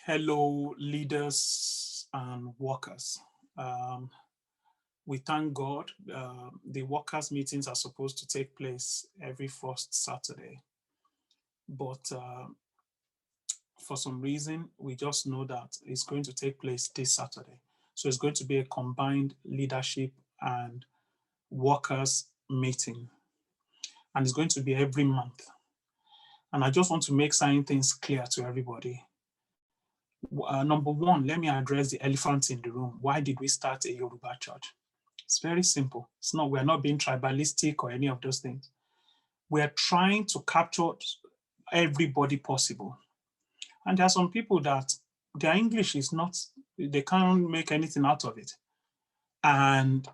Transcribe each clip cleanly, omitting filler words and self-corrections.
Hello, leaders and workers. Um, we thank God. The workers' meetings are supposed to take place every first Saturday, but for some reason, we just know that it's going to take place this Saturday. So it's going to be a combined leadership and workers' meeting, and it's going to be every month. And I just want to make certain things clear to everybody. Number one, let me address the elephant in the room. Why did we start a Yoruba church? It's very simple. We're not being tribalistic or any of those things. We're trying to capture everybody possible. And there are some people that their English is not, they can't make anything out of it. And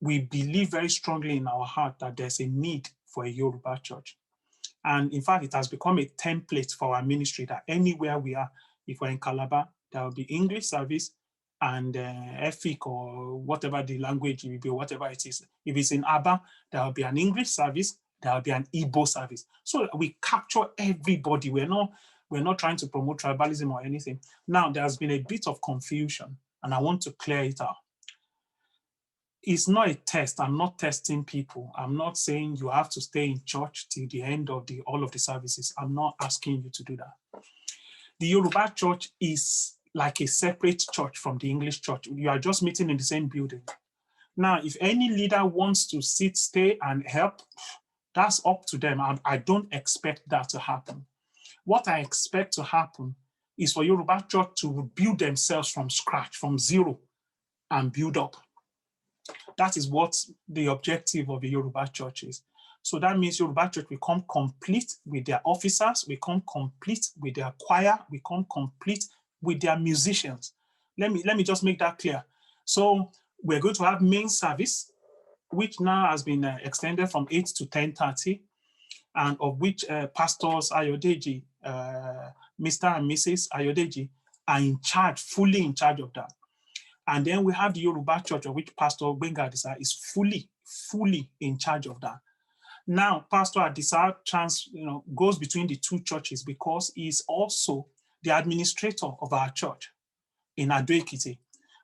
we believe very strongly in our heart that there's a need for a Yoruba church. And in fact, it has become a template for our ministry that anywhere we are, if we're in Calabar, there will be English service and Efik or whatever the language it will be, whatever it is. If it's in Aba, there will be an English service, there will be an Igbo service. So we capture everybody. We're not trying to promote tribalism or anything. Now, there's been a bit of confusion, and I want to clear it out. It's not a test. I'm not testing people. I'm not saying you have to stay in church till the end of all of the services. I'm not asking you to do that. The Yoruba church is like a separate church from the English church. You are just meeting in the same building. Now, if any leader wants to stay and help, that's up to them. I don't expect that to happen. What I expect to happen is for Yoruba church to build themselves from scratch, from zero, and build up. That is what the objective of the Yoruba church is. So that means Yoruba church will come complete with their officers, we come complete with their choir, we come complete with their musicians. Let me just make that clear. So we're going to have main service, which now has been extended from 8 to 10:30, and of which pastors Ayodeji, Mr. and Mrs. Ayodeji are fully in charge of that. And then we have the Yoruba church, of which Pastor Gbenga Adisa is fully in charge of that. Now, Pastor Adisa goes between the two churches because he's also the administrator of our church in Ado-Ekiti.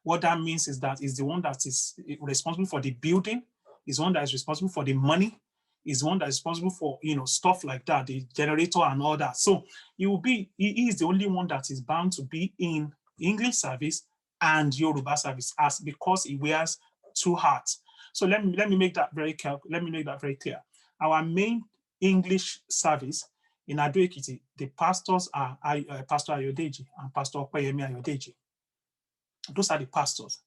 What that means is that he's the one that is responsible for the building, he's one that is responsible for the money, he's one that is responsible for stuff like that, the generator and all that. So he is the only one that is bound to be in English service and Yoruba service because he wears two hats. So let me make that very clear. Our main English service in Ado-Ekiti, the pastors are Pastor Ayodeji and Pastor Opeyemi Ayodeji. Those are the pastors.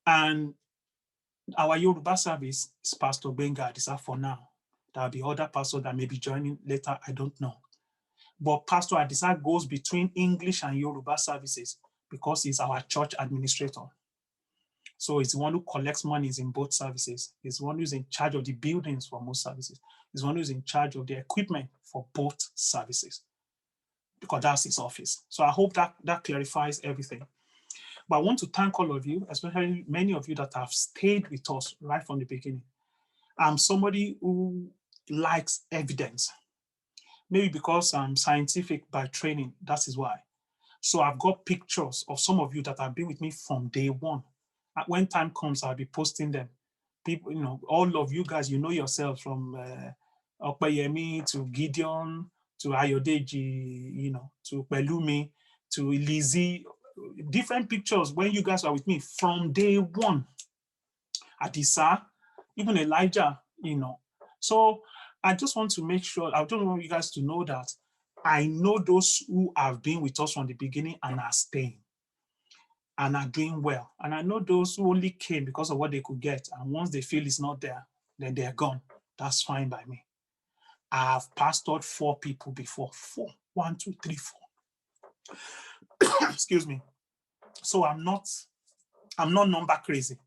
And our Yoruba service is Pastor Gbenga Adisa for now. There will be other pastors that may be joining later, I don't know. But Pastor Adisa goes between English and Yoruba services because he's our church administrator. So he's the one who collects monies in both services. He's the one who's in charge of the buildings for most services. He's the one who's in charge of the equipment for both services because that's his office. So I hope that clarifies everything. But I want to thank all of you, especially many of you that have stayed with us right from the beginning. I'm somebody who likes evidence. Maybe because I'm scientific by training, that is why. So I've got pictures of some of you that have been with me from day one. When time comes, I'll be posting them. People, all of you guys, yourselves from Opeyemi to Gideon to Ayodeji, to Pelumi to Lizzie, different pictures when you guys are with me from day one. Adisa, even Elijah, So I just want to make sure, I don't want you guys to know that I know those who have been with us from the beginning and are staying and are doing well. And I know those who only came because of what they could get. And once they feel it's not there, then they're gone. That's fine by me. I've pastored 4 people before. 4. 1, 2, 3, 4. Excuse me. So I'm not number crazy.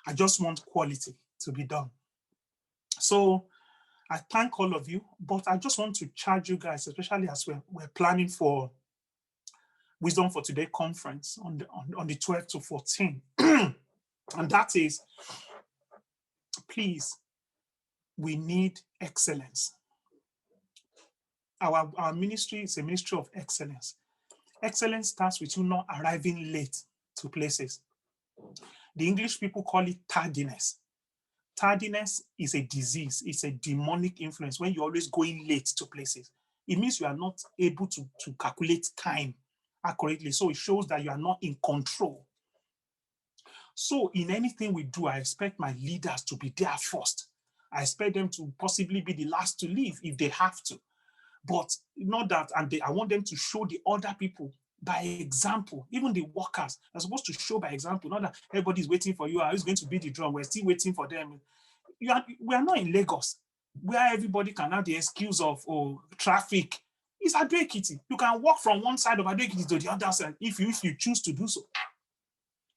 I just want quality to be done. So I thank all of you, but I just want to charge you guys, especially as we're planning for Wisdom for Today conference on the 12th to 14th. And that is, please, we need excellence. Our ministry is a ministry of excellence. Excellence starts with you not arriving late to places. The English people call it tardiness. Tardiness is a disease. It's a demonic influence when you're always going late to places. It means you are not able to calculate time accurately. So it shows that you are not in control. So in anything we do, I expect my leaders to be there first. I expect them to possibly be the last to leave if they have to. But not that, and I want them to show the other people by example. Even the workers are supposed to show by example, not that everybody's waiting for you. Who's going to beat the drum? We're still waiting for them. We are not in Lagos, where everybody can have the excuse of traffic. It's Ado-Ekiti. You can walk from one side of Ado-Ekiti to the other side if you choose to do so.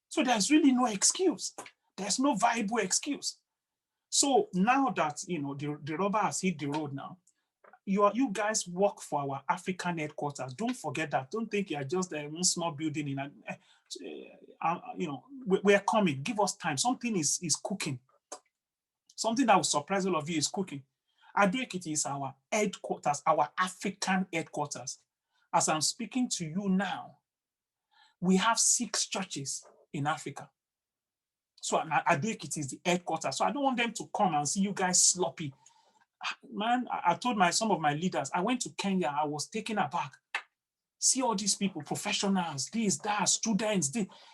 So there's really no excuse. There's no viable excuse. So now that the rubber has hit the road now, you guys work for our African headquarters. Don't forget that. Don't think you are just one small building in we're coming. Give us time. Something is cooking. Something that will surprise all of you is cooking. Ado-Ekiti is our headquarters, our African headquarters. As I'm speaking to you now, we have 6 churches in Africa. So Ado-Ekiti is the headquarters. So I don't want them to come and see you guys sloppy. Man, I told some of my leaders, I went to Kenya, I was taken aback. See all these people, professionals, this, that, students,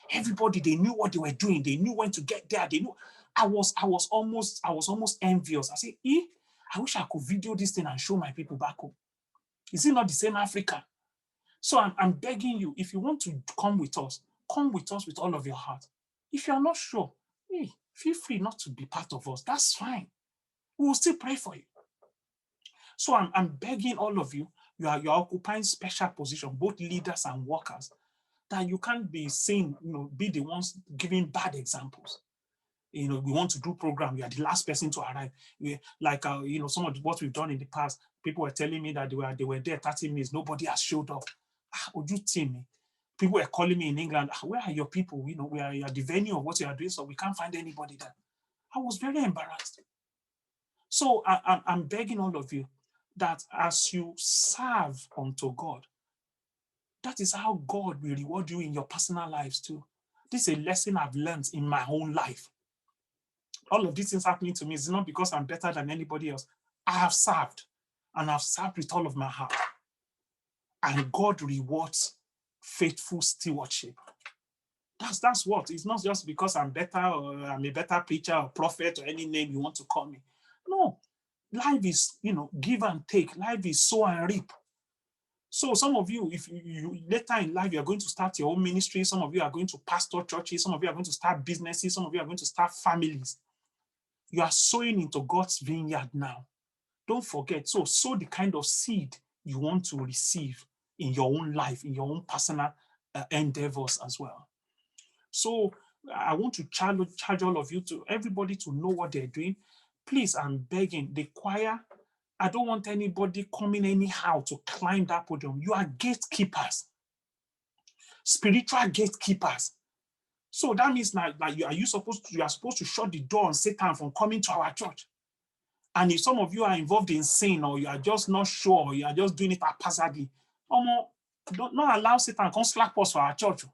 everybody, they knew what they were doing. They knew when to get there. They knew. I was almost envious. I said, I wish I could video this thing and show my people back home. Is it not the same Africa? So I'm begging you, if you want to come with us with all of your heart. If you are not sure, feel free not to be part of us. That's fine. We will still pray for you. So I'm begging all of you, you're occupying special position, both leaders and workers, that you can't be seen, be the ones giving bad examples. We want to do program. You are the last person to arrive. Some of what we've done in the past, people were telling me that they were there 30 minutes. Nobody has showed up. Would you tell me? People were calling me in England. Where are your people? We are at the venue of what you are doing, so we can't find anybody there. I was very embarrassed. So I'm begging all of you that as you serve unto God, that is how God will reward you in your personal lives too. This is a lesson I've learned in my own life. All of these things happening to me is not because I'm better than anybody else. I have served, and I've served with all of my heart. And God rewards faithful stewardship. That's what. It's not just because I'm better or I'm a better preacher or prophet or any name you want to call me. No. Life is, give and take. Life is sow and reap. So some of you, if you later in life, you're going to start your own ministry. Some of you are going to pastor churches. Some of you are going to start businesses. Some of you are going to start families. You are sowing into God's vineyard now. Don't forget. So sow the kind of seed you want to receive in your own life, in your own personal endeavors as well. So I want to charge all of you, everybody to know what they're doing. Please, I'm begging the choir. I don't want anybody coming anyhow to climb that podium. You are gatekeepers, spiritual gatekeepers. So that means you are supposed to shut the door on Satan from coming to our church. And if some of you are involved in sin, or you are just not sure, or you are just doing it haphazardly, don't not allow Satan to come slap us for our church.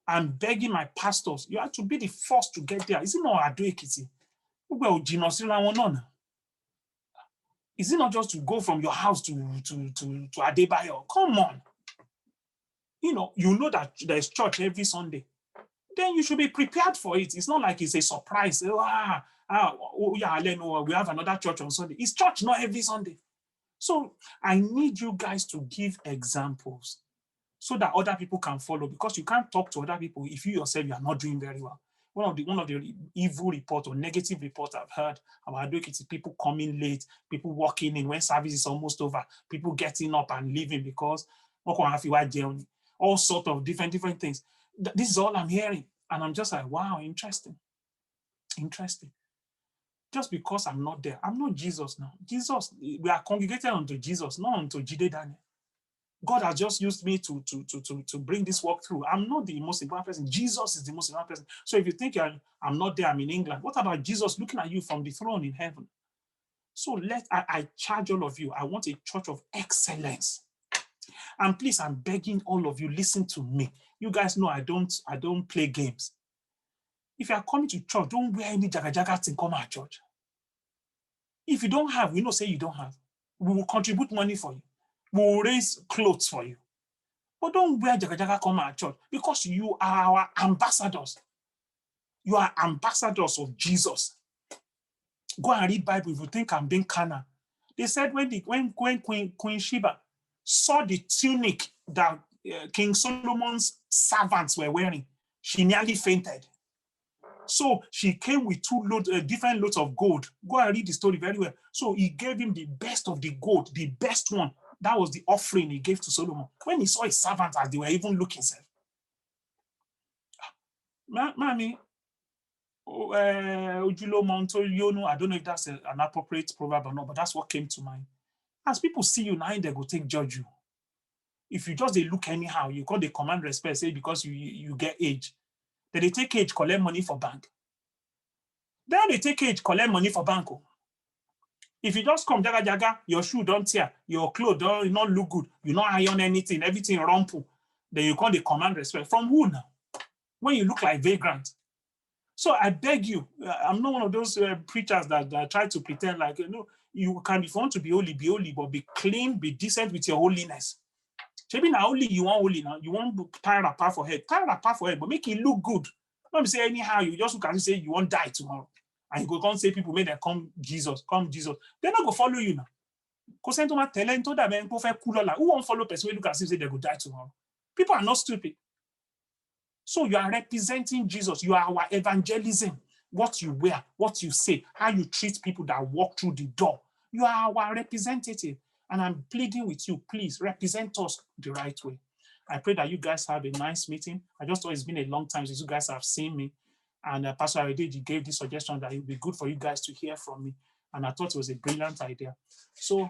I'm begging my pastors, you have to be the first to get there. Is it not Ado-Ekiti? Is it not just to go from your house to Adebayo? Come on. You know that there's church every Sunday. Then you should be prepared for it. It's not like it's a surprise. We have another church on Sunday. It's church not every Sunday. So I need you guys to give examples so that other people can follow, because you can't talk to other people if you yourself you are not doing very well. One of the evil reports or negative reports I've heard about Ado-Ekiti, people coming late, people walking in when service is almost over, people getting up and leaving because all sorts of different things. This is all I'm hearing. And I'm just like, wow, interesting. Just because I'm not there, I'm not Jesus now. Jesus, we are congregated unto Jesus, not unto Jide Daniel. God has just used me to bring this work through. I'm not the most important person. Jesus is the most important person. So if you think I'm not there, I'm in England, what about Jesus looking at you from the throne in heaven? So I charge all of you. I want a church of excellence. And please, I'm begging all of you, listen to me. You guys know I don't play games. If you are coming to church, don't wear any jaga thing come at church. If you don't have, we know say you don't have. We will contribute money for you. We will raise clothes for you. But don't wear jaga come at church, because you are our ambassadors. You are ambassadors of Jesus. Go and read Bible if you think I'm being carnal. They said when Queen Sheba saw the tunic that King Solomon's servants were wearing, she nearly fainted. So she came with different loads of gold. Go and read the story very well. So he gave him the best of the gold, the best one. That was the offering he gave to Solomon. When he saw his servants as they were even looking, said, Mommy, Ojulo Monto Yono, I don't know if that's an appropriate proverb or not, but that's what came to mind. As people see you now, they go take judge you. If you just they look anyhow, you got the command respect, say because you get age. Then they take age, collect money for bank. Then they take age, collect money for bank. If you just come jaga, your shoe don't tear, your clothes don't not look good, you not iron anything, everything rumple, then you call the command respect. From who now? When you look like vagrant. So I beg you, I'm not one of those preachers that try to pretend like, you can, if you want to be holy, but be clean, be decent with your holiness. Maybe now only you want holy now, you want to tie wrapper for head, but make it look good. Don't be say anyhow, you just look and say you won't die tomorrow. And you go come say people, make them come Jesus. They're not going to follow you now. Because who won't follow person who look and say they go die tomorrow? People are not stupid. So you are representing Jesus. You are our evangelism. What you wear, what you say, how you treat people that walk through the door. You are our representative. And I'm pleading with you, please represent us the right way. I pray that you guys have a nice meeting. I just thought it's been a long time since you guys have seen me. And Pastor Adeji gave this suggestion that it would be good for you guys to hear from me. And I thought it was a brilliant idea. So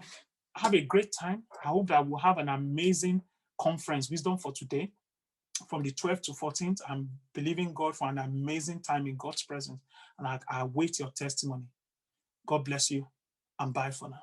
have a great time. I hope that we'll have an amazing conference, Wisdom for Today, from the 12th to 14th. I'm believing God for an amazing time in God's presence. And I await your testimony. God bless you, and bye for now.